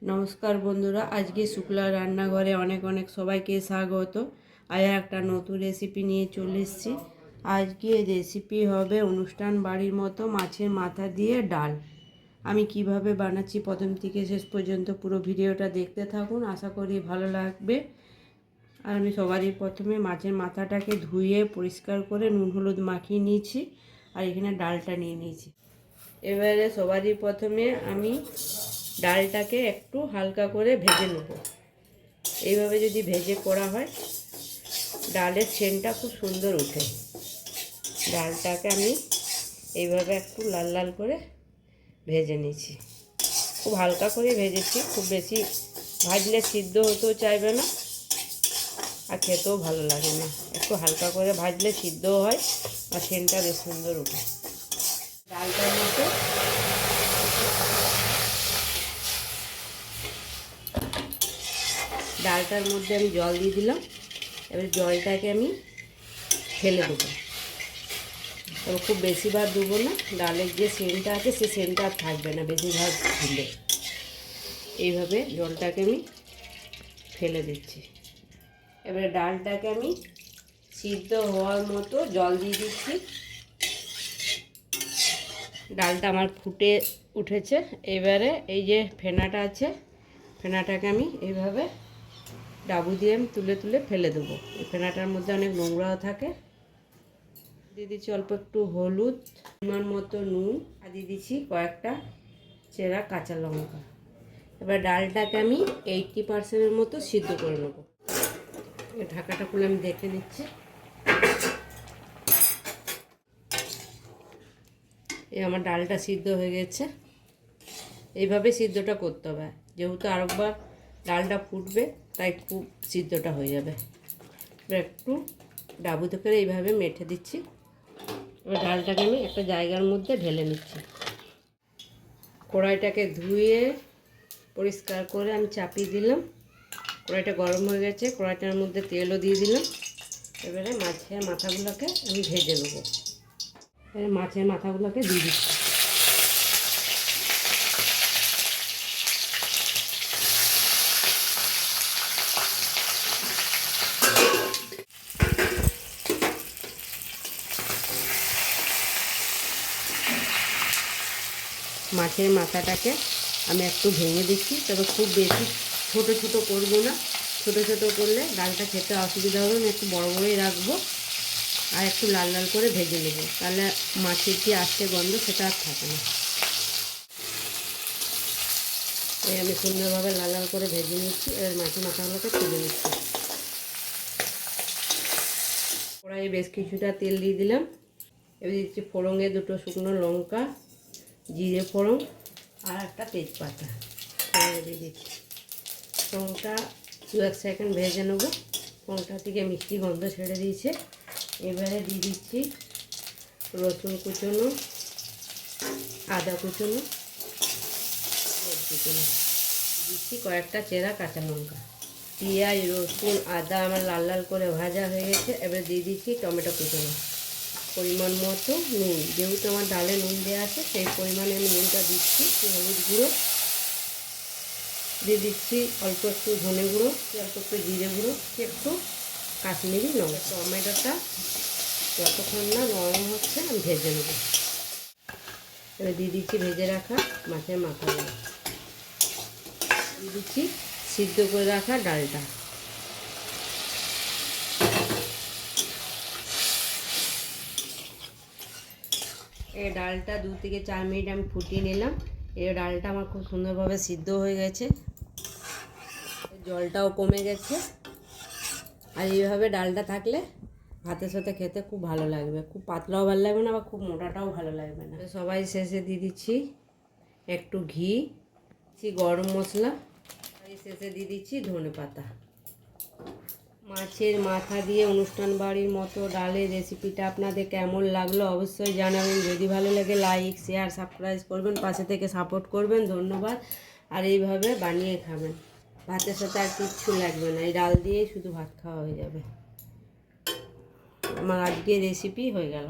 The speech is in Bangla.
নমস্কার বন্ধুরা, আজকে শুক্লা রান্নাঘরে অনেক অনেক সবাইকে স্বাগত। আজ একটা নতুন রেসিপি নিয়ে চলে এসেছি। আজকে রেসিপি হবে অনুষ্ঠান বাড়ির মতো মাছের মাথা দিয়ে ডাল। আমি কিভাবে বানাচ্ছি প্রথম থেকে শেষ পর্যন্ত পুরো ভিডিওটা দেখতে থাকুন, আশা করি ভালো লাগবে। আর আমি সবারই প্রথমে মাছের মাথাটাকে ধুয়ে পরিষ্কার করে নুন হলুদ মাখিয়ে নিয়েছি, আর এখানে ডালটা নিয়ে নিয়েছি। এবারে সবারই প্রথমে আমি ডালটাকে একটু হালকা করে ভেজে নেব। এইভাবে যদি ভেজে করা হয় ডালের সেন্টটা খুব সুন্দর ওঠে। ডালটাকে আমি এইভাবে একটু লাল লাল করে ভেজে নিয়েছি। খুব হালকা করে ভেজেছি, খুব বেশি ভাজলে সিদ্ধ হতেও চাইবে না আর খেতেও ভালো লাগে না। একটু হালকা করে ভাজলে সিদ্ধও হয় আর সেন্টটা বেশ সুন্দর ওঠে। ডালটার মধ্যে আমি জল দিয়ে দিলাম। এবার জলটাকে আমি ফেলে দেবো, তবে খুব বেশিবার দেবো না। ডালের যে সেন্টটা আছে সে সেন্টটা আর থাকবে না বেশিরভাগ দিলে। এইভাবে জলটাকে আমি ফেলে দিচ্ছি। এবারে ডালটাকে আমি সিদ্ধ হওয়ার মতো জল দিয়ে দিচ্ছি। ডালটা আমার ফুটে উঠেছে। এবারে এই যে ফেনাটা আছে, ফেনাটাকে আমি এইভাবে ডাবু দিয়ে আমি তুলে তুলে ফেলে দেবো। এই ফেনাটার মধ্যে অনেক নোংরাও থাকে। দিয়ে দিচ্ছি অল্প একটু হলুদ, পরিমাণ মতো নুন, আর দিয়ে দিচ্ছি কয়েকটা চেরা কাঁচা লঙ্কা। এবার ডালটাকে আমি 80% মতো সিদ্ধ করে নেবো। ঢাকাটা খুলে আমি দেখে নিচ্ছি। এই আমার ডালটা সিদ্ধ হয়ে গেছে। এইভাবে সিদ্ধটা করতে হবে, যেহেতু আরেকবার ডালটা ফুটবে তাই খুব সিদ্ধটা হয়ে যাবে। এবার একটু ডাবুতে করে এইভাবে মেখে দিচ্ছি। এবার ডালটাকে আমি একটা জায়গার মধ্যে ঢেলে নিচ্ছি। কড়াইটাকে ধুয়ে পরিষ্কার করে আমি চাপিয়ে দিলাম। কড়াইটা গরম হয়ে গেছে, কড়াইটার মধ্যে তেলও দিয়ে দিলাম। এবারে মাছের মাথাগুলোকে আমি ভেজে নেবো। এবারে মাছের মাথাগুলোকে দিয়ে দিচ্ছি। মাছের মাথাটাকে আমি একটু ভেঙে দিচ্ছি, তবে খুব বেশি ছোট ছোট করবো না। ছোট ছোট করলে ডালটা খেতে অসুবিধা হবে। আমি একটু বড় বড়ই রাখবো আর একটু লাল লাল করে ভেজে নেবো, তাহলে মাছের যে আস্তে গন্ধ সেটা আর থাকে না। এই আমি সুন্দরভাবে লাল লাল করে ভেজে নিচ্ছি। এবার মাছের মাথাগুলোকে তুলে নিচ্ছি। কড়াইয়ে বেশ কিছুটা তেল দিয়ে দিলাম। এবার দিচ্ছি ফোড়ঙে দুটো শুকনো লঙ্কা, জিরে ফোড়ন আর একটা তেজপাতা দিয়ে দিচ্ছি। ফোড়নটা 2-1 সেকেন্ড ভেজে নেবো। ফোড়নটা থেকে মিষ্টি গন্ধ ছেড়ে দিয়েছে। এবারে দিয়ে দিচ্ছি রসুন কুচনো, আদা কুচনো, দিচ্ছি কয়েকটা চেরা কাঁচা লঙ্কা। পেঁয়াজ রসুন আদা আমার লাল লাল করে ভাজা হয়ে গেছে। এবার দিয়ে দিচ্ছি টমেটো কুচনো, পরিমাণ মতো নুন। যেহেতু আমার ডালে নুন দেওয়া আছে সেই পরিমাণে আমি নুনটা দিচ্ছি। হলুদ গুঁড়ো দিয়ে দিচ্ছি, অল্প একটু ধনে গুঁড়ো, অল্প একটু জিরে গুঁড়ো, একটু কাশ্মীরি লঙ্কা। টমেটোটা যতক্ষণ না নরম হচ্ছে আমি ভেজে নেব। এবার দিয়ে দিচ্ছি ভেজে রাখা মাছের মাথাগুলো, দিয়ে দিচ্ছি সিদ্ধ করে রাখা ডালটা। এই ডালটা 2 থেকে 4 মিনিট আমি ফুটিয়ে নিলাম। এই ডালটা আমার খুব সুন্দরভাবে সিদ্ধ হয়ে গেছে, জলটাও কমে গেছে। আর এইভাবে ডালটা থাকলে ভাতের সাথে খেতে খুব ভালো লাগবে। খুব পাতলাও ভালো লাগবে না, বা খুব মোটাটাও ভালো লাগবে না। সবাই শেষে দিয়ে দিচ্ছি একটু ঘি, গরম মশলা, শেষে দিয়ে দিচ্ছি ধনে পাতা। মাছের মাথা দিয়ে অনুষ্ঠান বাড়ির মতো ডালের রেসিপিটা আপনাদের কেমন লাগলো অবশ্যই জানাবেন। যদি ভালো লাগে লাইক শেয়ার সাবস্ক্রাইব করবেন, পাশে থেকে সাপোর্ট করবেন। ধন্যবাদ। আর এইভাবে বানিয়ে খাবেন, ভাতের সাথে আর কিচ্ছু লাগবে না, এই ডাল দিয়েই শুধু ভাত খাওয়া হয়ে যাবে। আমার আজকে রেসিপি হয়ে গেল।